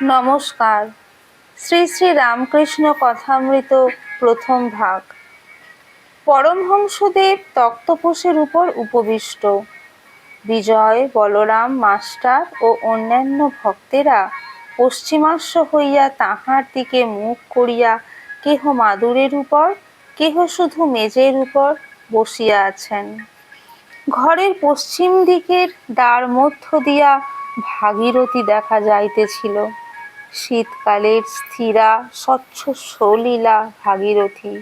নমস্কার। শ্রী শ্রী রামকৃষ্ণ কথামৃত প্রথম ভাগ। পরমহংসদেব তক্তপোষের উপর উপবিষ্ট। বিজয়, বলরাম মাস্টার ও অন্যান্য ভক্তেরা পশ্চিমাস্য হইয়া তাঁহার দিকে মুখ করিয়া কেহ মাদুরের উপর, কেহ শুধু মেজের উপর বসিয়া আছেন। ঘরের পশ্চিম দিকের দ্বার মধ্য দিয়া ভাগীরথী দেখা যাইতেছিল। শীতকালের স্থিরা স্বচ্ছ সলিলা ভাগীরথী।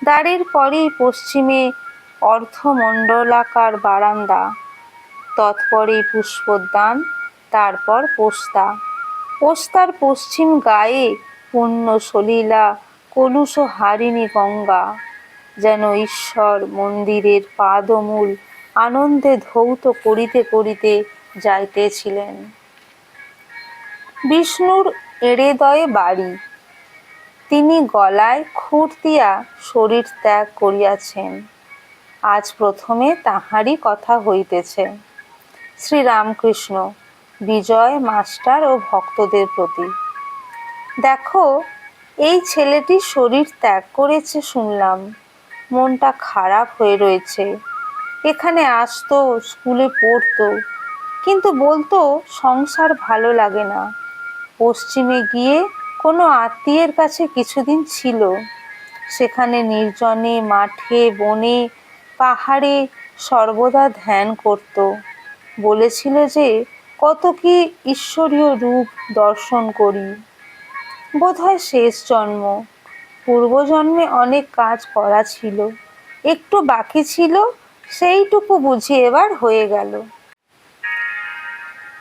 দ্বারের পরেই পশ্চিমে অর্ধমণ্ডলাকার বারান্দা, তৎপরেই পুষ্পোদ্যান, তারপর পোস্তা। পোস্তার পশ্চিম গায়ে পূর্ণ সলিলা কলুষ হারিণী গঙ্গা, যেন ঈশ্বর মন্দিরের পাদমূল আনন্দে ধৌত করিতে করিতে যাইতেছিলেন। বিষ্ণুর এড়েদয়ে বাড়ি। তিনি গলায় খুঁট দিয়া শরীর ত্যাগ করিয়াছেন। আজ প্রথমে তাঁহারই কথা হইতেছে। শ্রীরামকৃষ্ণ বিজয় মাস্টার ও ভক্তদের প্রতি। দেখো, এই ছেলেটি শরীর ত্যাগ করেছে শুনলাম। মনটা খারাপ হয়ে রয়েছে। এখানে আসতো, স্কুলে পড়তো, কিন্তু বলতো সংসার ভালো লাগে না। পশ্চিমে গিয়ে কোনো আত্মীয়ের কাছে কিছুদিন ছিল। সেখানে নির্জনে, মাঠে, বনে, পাহাড়ে সর্বদা ধ্যান করত। বলেছিল যে কত কি ঈশ্বরীয় রূপ দর্শন করি। বোধহয় শেষ জন্ম। পূর্বজন্মে অনেক কাজ করা ছিল, একটু বাকি ছিল, সেইটুকু বুঝি এবার হয়ে গেল।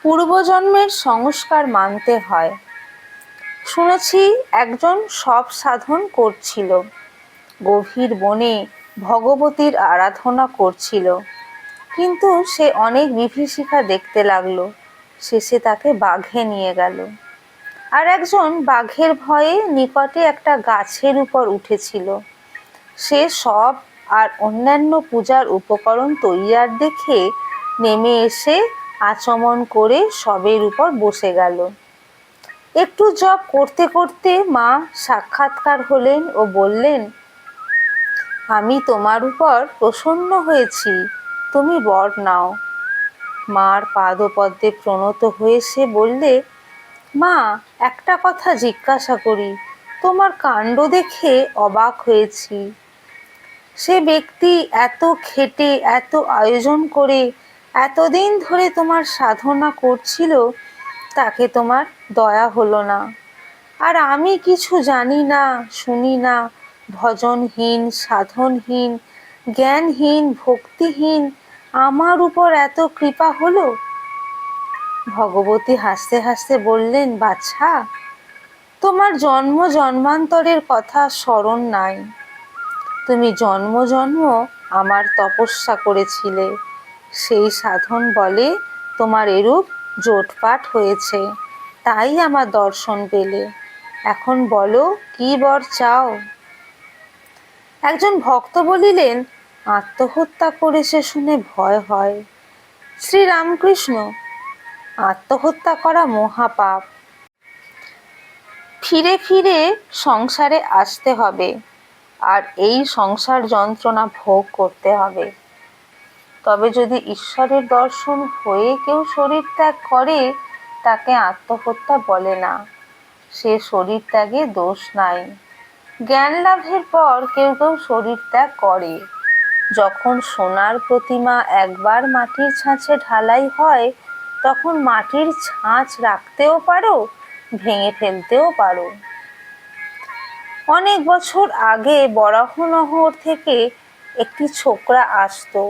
পূর্বজন্মের সংস্কার মানতে হয়। শুনেছি একজন সব সাধন করছিল, গভীর বনে ভগবতীর আরাধনা করছিল, কিন্তু সে অনেক বিভীষিকা দেখতে লাগলো। শেষে তাকে বাঘে নিয়ে গেল। আর একজন বাঘের ভয়ে নিকটে একটা গাছের উপর উঠেছিল। সে সব আর অন্যান্য পূজার উপকরণ তৈয়ার দেখে নেমে এসে আচমন করে সবের উপর বসে গেল। একটু জপ করতে করতে মা সাক্ষাৎকার হলেন ও বললেন, আমি তোমার উপর প্রসন্ন হয়েছি, তুমি বর নাও। মার পাদপদ্মে প্রণত হয়ে সে বললে, মা, একটা কথা জিজ্ঞাসা করি, তোমার কাণ্ড দেখে অবাক হয়েছি। সে ব্যক্তি এত খেটে, এত আয়োজন করে এতদিন ধরে তোমার সাধনা করছিল, তাকে তোমার দয়া হলো না। আর আমি কিছু জানি না, শুনি না, ভজনহীন, সাধনহীন, জ্ঞানহীন, ভক্তিহীন, আমার উপর এত কৃপা হলো। ভগবতী হাসতে হাসতে বললেন, বাছা, তোমার জন্ম জন্মান্তরের কথা স্মরণ নাই। তুমি জন্ম জন্ম আমার তপস্যা করেছিলে, সেই সাধন বলে তোমার এরূপ জোটপাট হয়েছে, তাই আমার দর্শন পেলে। এখন বলো, কি বর চাও? একজন ভক্ত বলিলেন, আত্মহত্যা করেছে শুনে ভয় হয়। শ্রীরামকৃষ্ণ, আত্মহত্যা করা মহাপাপ। ফিরে ফিরে সংসারে আসতে হবে, আর এই সংসার যন্ত্রণা ভোগ করতে হবে। তবে যদি ঈশ্বরের দর্শন হয়ে কেউ শরীর ত্যাগ করে, তাকে আত্মহত্যা বলে না। সে শরীর ত্যাগে দোষ নাই। জ্ঞান লাভের পর কেউ কেউ শরীর ত্যাগ করে। যখন সোনার প্রতিমা একবার মাটির ছাঁচে ঢালাই হয়, তখন মাটির ছাঁচ রাখতেও পারো, ভেঙে ফেলতেও পারো। অনেক বছর আগে বরাহনগর থেকে একটি ছোকরা আসতো।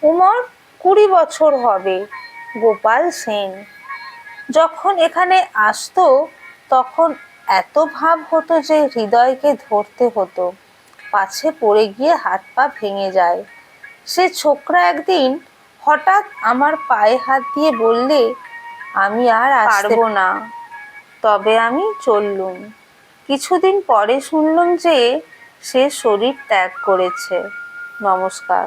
উমর 20 বছর হবে, গোপাল সেন। যখন এখানে আসতো তখন এত ভাব হতো যে হৃদয়কে ধরতে হতো, পাছে পড়ে গিয়ে হাত পা ভেঙে যায়। সে ছোকরা একদিন হঠাৎ আমার পায়ে হাত দিয়ে বললে, আমি আর পারবো না, তবে আমি চললুম। কিছুদিন পরে শুনলাম যে সে শরীর ত্যাগ করেছে। নমস্কার।